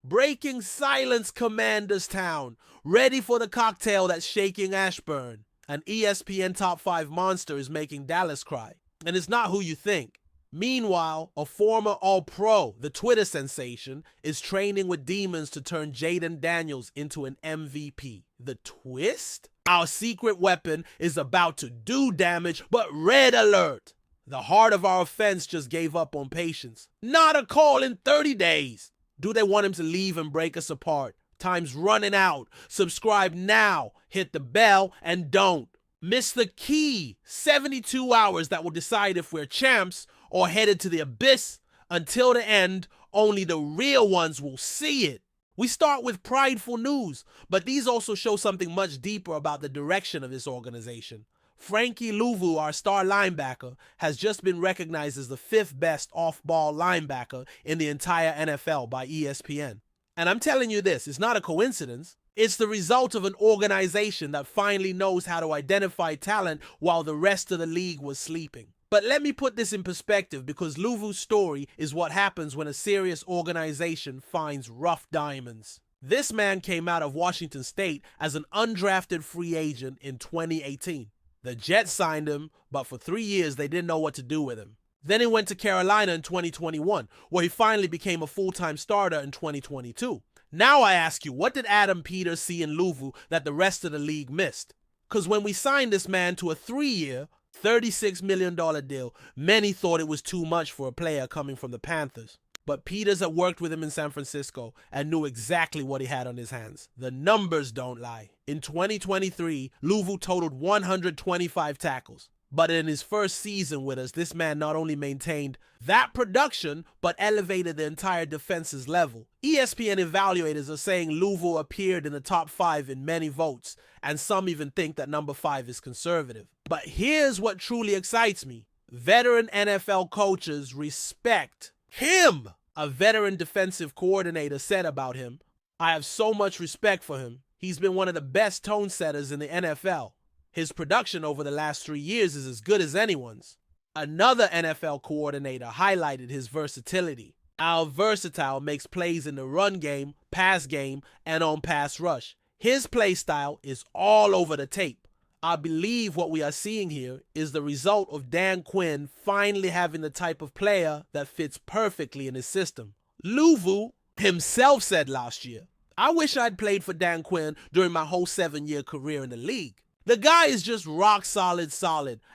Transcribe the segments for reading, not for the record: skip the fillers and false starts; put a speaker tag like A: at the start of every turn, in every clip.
A: Breaking silence, Commanders Town. Ready for the cocktail that's shaking Ashburn. An ESPN Top 5 monster is making Dallas cry. And it's not who you think. Meanwhile, a former All-Pro, the Twitter sensation, is training with demons to turn Jaden Daniels into an MVP. The twist? Our secret weapon is about to do damage, but red alert! The heart of our offense just gave up on patience. Not a call in 30 days! Do they want him to leave and break us apart? Time's running out. Subscribe now, hit the bell, and don't miss the key 72 hours that will decide if we're champs or headed to the abyss. Until the end, only the real ones will see it. We start with prideful news, but these also show something much deeper about the direction of this organization. Frankie Louvu, our star linebacker, has just been recognized as the 5th best off-ball linebacker in the entire NFL by ESPN. And I'm telling you this, it's not a coincidence. It's the result of an organization that finally knows how to identify talent while the rest of the league was sleeping. But let me put this in perspective, because Louvu's story is what happens when a serious organization finds rough diamonds. This man came out of Washington State as an undrafted free agent in 2018. The Jets signed him, but for 3 years they didn't know what to do with him. Then he went to Carolina in 2021, where he finally became a full-time starter in 2022. Now I ask you, what did Adam Peters see in Louvu that the rest of the league missed? Because when we signed this man to a 3-year, $36 million deal, many thought it was too much for a player coming from the Panthers. But Peters had worked with him in San Francisco and knew exactly what he had on his hands. The numbers don't lie. In 2023, Louvu totaled 125 tackles. But in his first season with us, this man not only maintained that production, but elevated the entire defense's level. ESPN evaluators are saying Louvu appeared in the top 5 in many votes, and some even think that number 5 is conservative. But here's what truly excites me. Veteran NFL coaches respect him. A veteran defensive coordinator said about him, "I have so much respect for him. He's been one of the best tone setters in the NFL. His production over the last 3 years is as good as anyone's." Another NFL coordinator highlighted his versatility. "Our versatile makes plays in the run game, pass game, and on pass rush. His play style is all over the tape." I believe what we are seeing here is the result of Dan Quinn finally having the type of player that fits perfectly in his system. Louvu himself said last year, "I wish I'd played for Dan Quinn during my whole 7-year career in the league." The guy is just rock solid,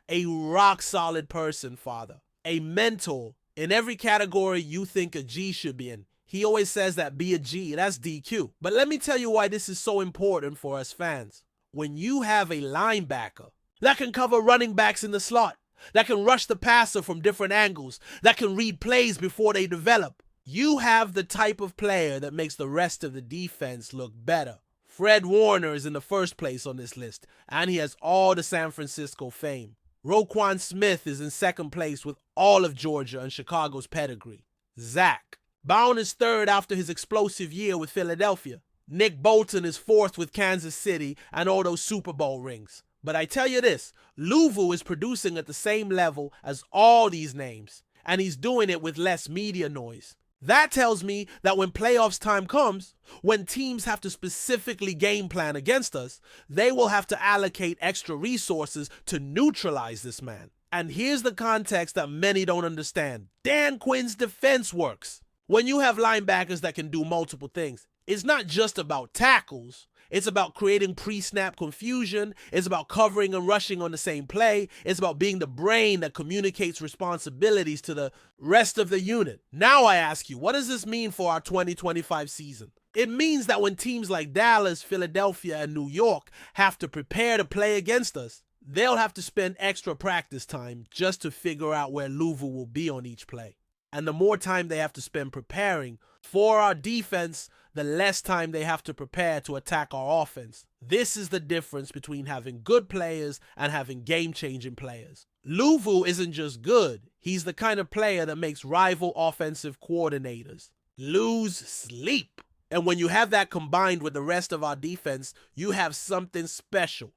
A: a rock solid person, father, a mentor in every category you think a G should be in. He always says that be a G, that's DQ. But let me tell you why this is so important for us fans. When you have a linebacker that can cover running backs in the slot, that can rush the passer from different angles, that can read plays before they develop, you have the type of player that makes the rest of the defense look better. Fred Warner is in the first place on this list, and he has all the San Francisco fame. Roquan Smith is in second place with all of Georgia and Chicago's pedigree. Zach Bound is third after his explosive year with Philadelphia. Nick Bolton is fourth with Kansas City and all those Super Bowl rings. But I tell you this, Louvu is producing at the same level as all these names, and he's doing it with less media noise. That tells me that when playoffs time comes, when teams have to specifically game plan against us, they will have to allocate extra resources to neutralize this man. And here's the context that many don't understand. Dan Quinn's defense works. When you have linebackers that can do multiple things, it's not just about tackles. It's about creating pre-snap confusion. It's about covering and rushing on the same play. It's about being the brain that communicates responsibilities to the rest of the unit. Now I ask you, what does this mean for our 2025 season? It means that when teams like Dallas, Philadelphia, and New York have to prepare to play against us, they'll have to spend extra practice time just to figure out where Louvu will be on each play. And the more time they have to spend preparing for our defense, the less time they have to prepare to attack our offense. This is the difference between having good players and having game-changing players. Louvu isn't just good. He's the kind of player that makes rival offensive coordinators lose sleep. And when you have that combined with the rest of our defense, you have something special.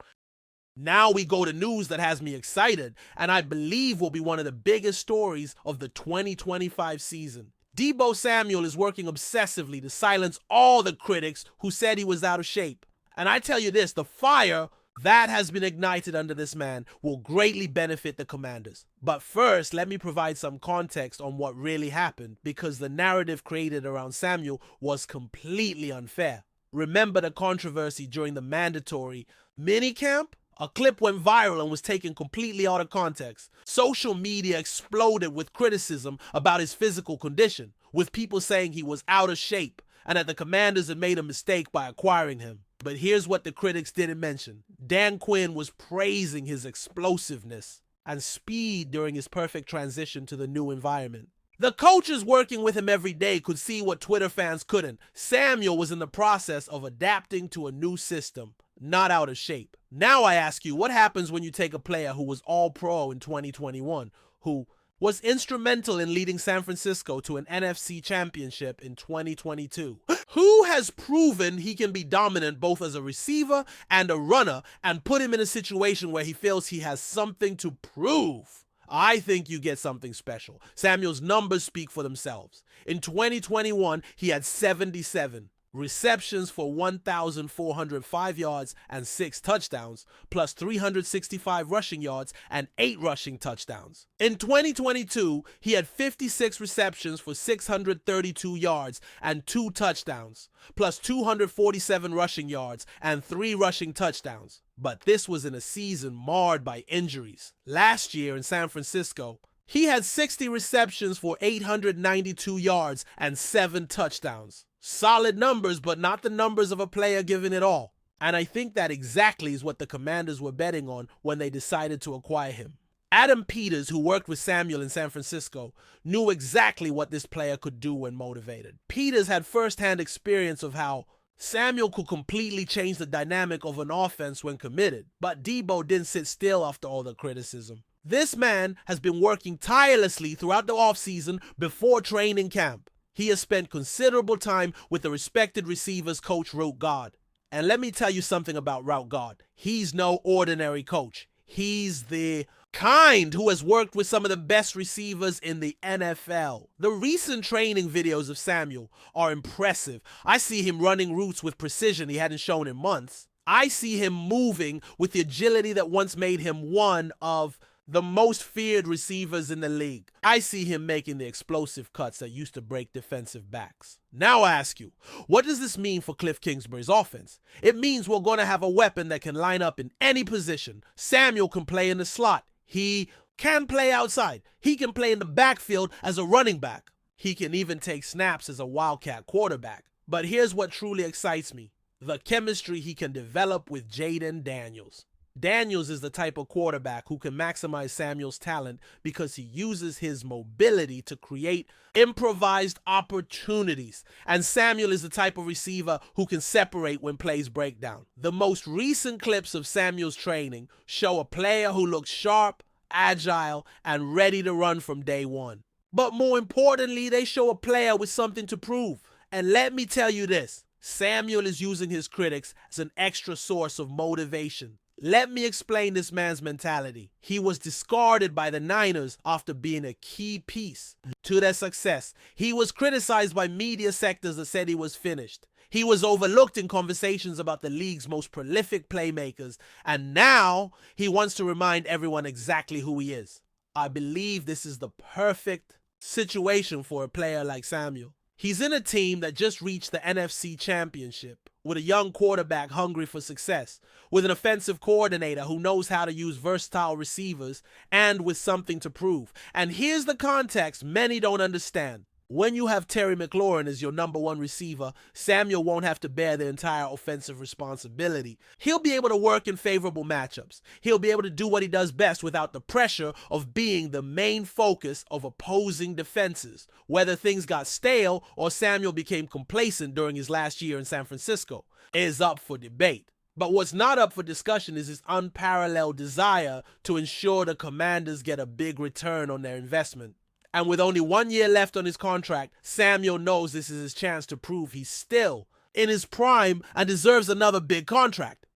A: Now we go to news that has me excited, and I believe will be one of the biggest stories of the 2025 season. Deebo Samuel is working obsessively to silence all the critics who said he was out of shape. And I tell you this, the fire that has been ignited under this man will greatly benefit the Commanders. But first, let me provide some context on what really happened, because the narrative created around Samuel was completely unfair. Remember the controversy during the mandatory minicamp? A clip went viral and was taken completely out of context. Social media exploded with criticism about his physical condition, with people saying he was out of shape and that the Commanders had made a mistake by acquiring him. But here's what the critics didn't mention. Dan Quinn was praising his explosiveness and speed during his perfect transition to the new environment. The coaches working with him every day could see what Twitter fans couldn't. Samuel was in the process of adapting to a new system, not out of shape. Now I ask you, what happens when you take a player who was all-pro in 2021, who was instrumental in leading San Francisco to an NFC championship in 2022, who has proven he can be dominant both as a receiver and a runner, and put him in a situation where he feels he has something to prove? I think you get something special. Samuel's numbers speak for themselves. In 2021, he had 77 receptions for 1,405 yards and 6 touchdowns, plus 365 rushing yards and 8 rushing touchdowns. In 2022, he had 56 receptions for 632 yards and 2 touchdowns, plus 247 rushing yards and 3 rushing touchdowns. But this was in a season marred by injuries. Last year in San Francisco, he had 60 receptions for 892 yards and 7 touchdowns. Solid numbers, but not the numbers of a player giving it all. And I think that exactly is what the Commanders were betting on when they decided to acquire him. Adam Peters, who worked with Samuel in San Francisco, knew exactly what this player could do when motivated. Peters had first-hand experience of how Samuel could completely change the dynamic of an offense when committed, but Deebo didn't sit still after all the criticism. This man has been working tirelessly throughout the offseason before training camp. He has spent considerable time with the respected receivers coach Route God. And let me tell you something about Route God. He's no ordinary coach. He's the kind who has worked with some of the best receivers in the NFL. The recent training videos of Samuel are impressive. I see him running routes with precision he hadn't shown in months. I see him moving with the agility that once made him one of the most feared receivers in the league. I see him making the explosive cuts that used to break defensive backs. Now I ask you, what does this mean for Cliff Kingsbury's offense? It means we're going to have a weapon that can line up in any position. Samuel can play in the slot. He can play outside. He can play in the backfield as a running back. He can even take snaps as a wildcat quarterback. But here's what truly excites me: the chemistry he can develop with Jaden Daniels. Daniels is the type of quarterback who can maximize Samuel's talent because he uses his mobility to create improvised opportunities. And Samuel is the type of receiver who can separate when plays break down. The most recent clips of Samuel's training show a player who looks sharp, agile, and ready to run from day one. But more importantly, they show a player with something to prove. And let me tell you this, Samuel is using his critics as an extra source of motivation. Let me explain this man's mentality. He was discarded by the Niners after being a key piece to their success. He was criticized by media sectors that said he was finished. He was overlooked in conversations about the league's most prolific playmakers. And now he wants to remind everyone exactly who he is. I believe this is the perfect situation for a player like Samuel. He's in a team that just reached the NFC championship, with a young quarterback hungry for success, with an offensive coordinator who knows how to use versatile receivers, and with something to prove. And here's the context many don't understand. When you have Terry McLaurin as your number one receiver, Samuel won't have to bear the entire offensive responsibility. He'll be able to work in favorable matchups. He'll be able to do what he does best without the pressure of being the main focus of opposing defenses. Whether things got stale or Samuel became complacent during his last year in San Francisco is up for debate. But what's not up for discussion is his unparalleled desire to ensure the Commanders get a big return on their investment. And with only 1 year left on his contract, Samuel knows this is his chance to prove he's still in his prime and deserves another big contract.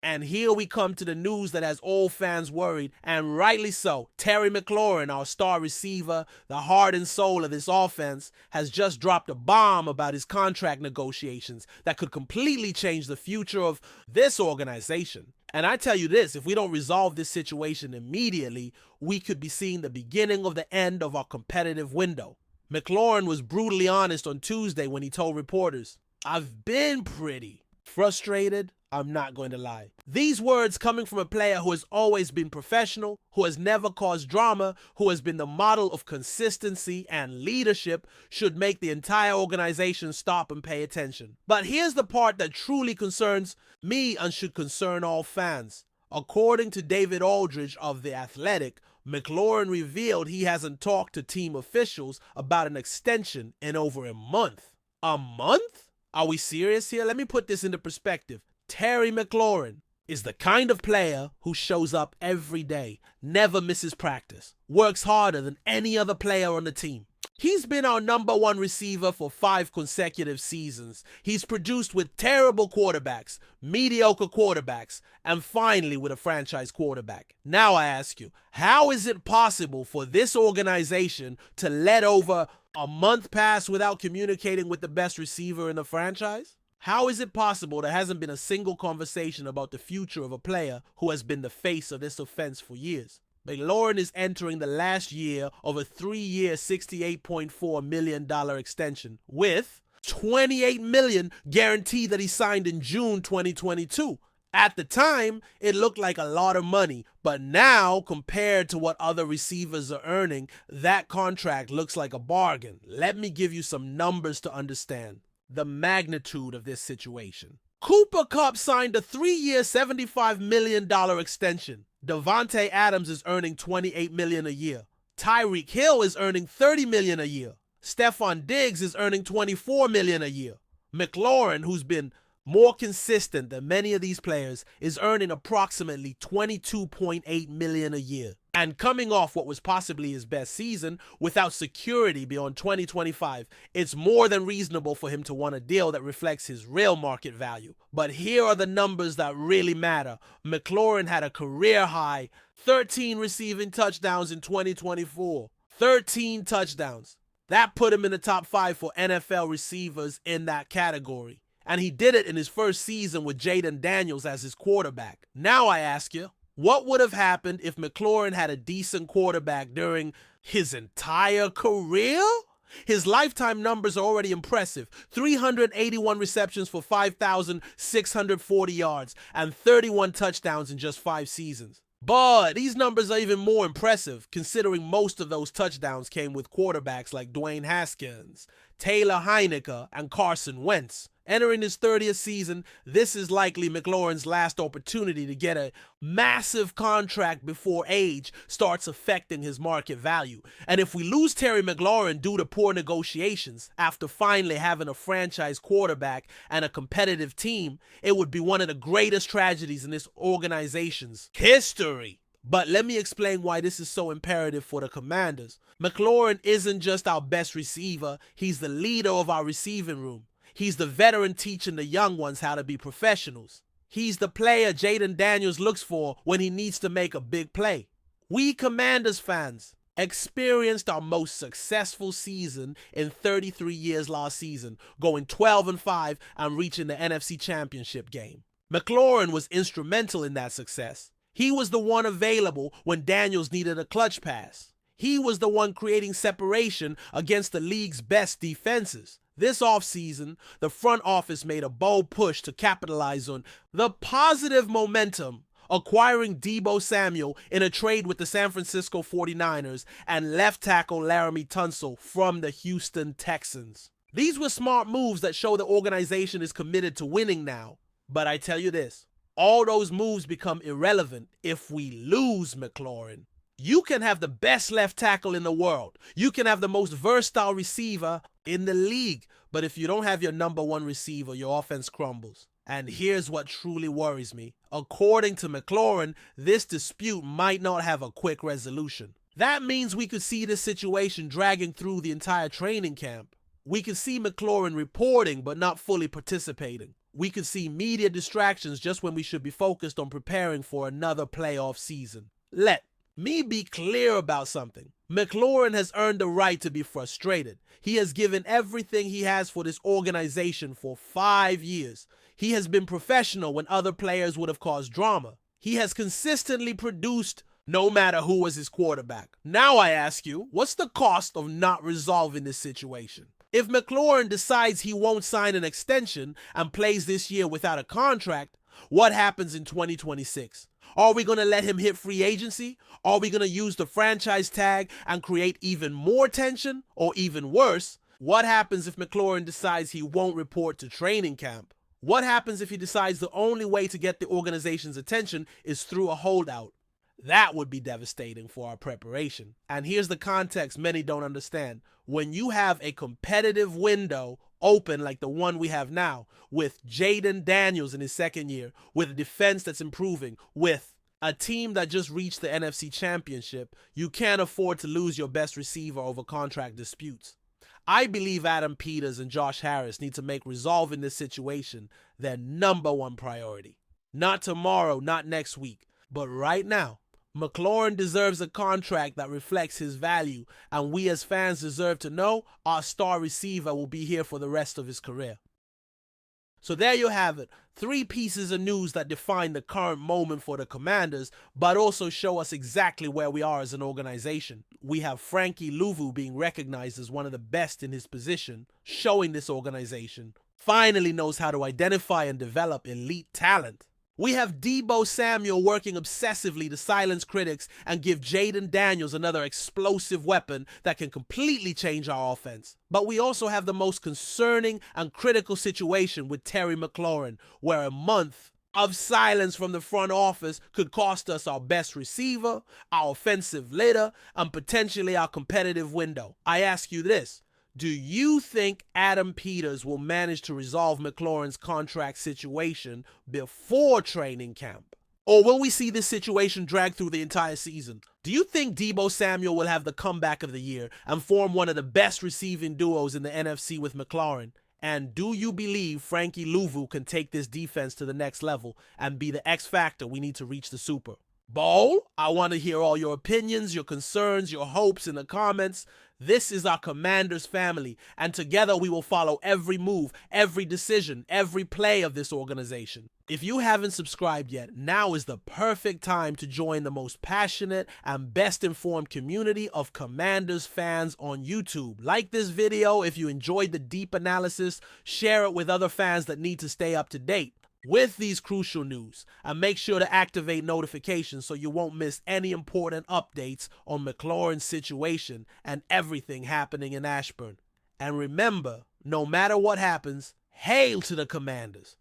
A: And here we come to the news that has all fans worried, and rightly so. Terry McLaurin, our star receiver, the heart and soul of this offense, has just dropped a bomb about his contract negotiations that could completely change the future of this organization. And I tell you this, if we don't resolve this situation immediately, we could be seeing the beginning of the end of our competitive window. McLaurin was brutally honest on Tuesday when he told reporters, "I've been pretty frustrated, I'm not going to lie." These words coming from a player who has always been professional, who has never caused drama, who has been the model of consistency and leadership should make the entire organization stop and pay attention. But here's the part that truly concerns me and should concern all fans. According to David Aldridge of The Athletic, McLaurin revealed he hasn't talked to team officials about an extension in over a month. A month? Are we serious here? Let me put this into perspective. Terry McLaurin is the kind of player who shows up every day, never misses practice, works harder than any other player on the team. He's been our #1 receiver for 5 consecutive seasons. He's produced with terrible quarterbacks, mediocre quarterbacks, and finally with a franchise quarterback. Now I ask you, how is it possible for this organization to let over a month pass without communicating with the best receiver in the franchise? How is it possible there hasn't been a single conversation about the future of a player who has been the face of this offense for years? McLaurin is entering the last year of a 3-year, $68.4 million extension with $28 million guaranteed that he signed in June 2022. At the time, it looked like a lot of money, but now, compared to what other receivers are earning, that contract looks like a bargain. Let me give you some numbers to understand the magnitude of this situation. Cooper Kupp signed a 3-year, $75 million extension. Davante Adams is earning $28 million a year. Tyreek Hill is earning $30 million a year. Stephon Diggs is earning $24 million a year. McLaurin, who's been more consistent than many of these players, is earning approximately $22.8 million a year. And coming off what was possibly his best season, without security beyond 2025, it's more than reasonable for him to want a deal that reflects his real market value. But here are the numbers that really matter. McLaurin had a career-high 13 receiving touchdowns in 2024. 13 touchdowns. That put him in the top 5 for NFL receivers in that category. And he did it in his first season with Jaden Daniels as his quarterback. Now I ask you, what would have happened if McLaurin had a decent quarterback during his entire career? His lifetime numbers are already impressive. 381 receptions for 5,640 yards and 31 touchdowns in just 5 seasons. But these numbers are even more impressive considering most of those touchdowns came with quarterbacks like Dwayne Haskins, Taylor Heinicke, and Carson Wentz. Entering his 30th season, this is likely McLaurin's last opportunity to get a massive contract before age starts affecting his market value. And if we lose Terry McLaurin due to poor negotiations after finally having a franchise quarterback and a competitive team, it would be one of the greatest tragedies in this organization's history. But let me explain why this is so imperative for the Commanders. McLaurin isn't just our best receiver, he's the leader of our receiving room. He's the veteran teaching the young ones how to be professionals. He's the player Jaden Daniels looks for when he needs to make a big play. We Commanders fans experienced our most successful season in 33 years last season, going 12-5 and reaching the NFC Championship game. McLaurin was instrumental in that success. He was the one available when Daniels needed a clutch pass. He was the one creating separation against the league's best defenses. This offseason, the front office made a bold push to capitalize on the positive momentum, acquiring Deebo Samuel in a trade with the San Francisco 49ers and left tackle Laramie Tunsil from the Houston Texans. These were smart moves that show the organization is committed to winning now. But I tell you this, all those moves become irrelevant if we lose McLaurin. You can have the best left tackle in the world. You can have the most versatile receiver in the league. But if you don't have your #1 receiver, your offense crumbles. And here's what truly worries me. According to McLaurin, this dispute might not have a quick resolution. That means we could see this situation dragging through the entire training camp. We can see McLaurin reporting but not fully participating. We could see media distractions just when we should be focused on preparing for another playoff season. Let me be clear about something. McLaurin has earned the right to be frustrated. He has given everything he has for this organization for 5 years. He has been professional when other players would have caused drama. He has consistently produced no matter who was his quarterback. Now I ask you, what's the cost of not resolving this situation? If McLaurin decides he won't sign an extension and plays this year without a contract, what happens in 2026? Are we going to let him hit free agency? Are we going to use the franchise tag and create even more tension? Or even worse, what happens if McLaurin decides he won't report to training camp? What happens if he decides the only way to get the organization's attention is through a holdout? That would be devastating for our preparation. And here's the context many don't understand. When you have a competitive window open like the one we have now, with Jaden Daniels in his second year, with a defense that's improving, with a team that just reached the NFC Championship, you can't afford to lose your best receiver over contract disputes. I believe Adam Peters and Josh Harris need to make resolving this situation their #1 priority. Not tomorrow, not next week, but right now. McLaurin deserves a contract that reflects his value, and we as fans deserve to know our star receiver will be here for the rest of his career. So there you have it, 3 pieces of news that define the current moment for the Commanders, but also show us exactly where we are as an organization. We have Frankie Louvu being recognized as one of the best in his position, showing this organization finally knows how to identify and develop elite talent. We have Deebo Samuel working obsessively to silence critics and give Jaden Daniels another explosive weapon that can completely change our offense. But we also have the most concerning and critical situation with Terry McLaurin, where a month of silence from the front office could cost us our best receiver, our offensive leader, and potentially our competitive window. I ask you this. Do you think Adam Peters will manage to resolve McLaurin's contract situation before training camp? Or will we see this situation drag through the entire season? Do you think Deebo Samuel will have the comeback of the year and form one of the best receiving duos in the NFC with McLaurin? And do you believe Frankie Louvu can take this defense to the next level and be the X factor we need to reach the Super Bowl? I want to hear all your opinions, your concerns, your hopes in the comments. This is our Commanders family, and together we will follow every move, every decision, every play of this organization. If you haven't subscribed yet, now is the perfect time to join the most passionate and best informed community of Commanders fans on YouTube. Like this video if you enjoyed the deep analysis, share it with other fans that need to stay up to date with these crucial news, and make sure to activate notifications so you won't miss any important updates on McLaurin's situation and everything happening in Ashburn. And remember, no matter what happens, hail to the Commanders!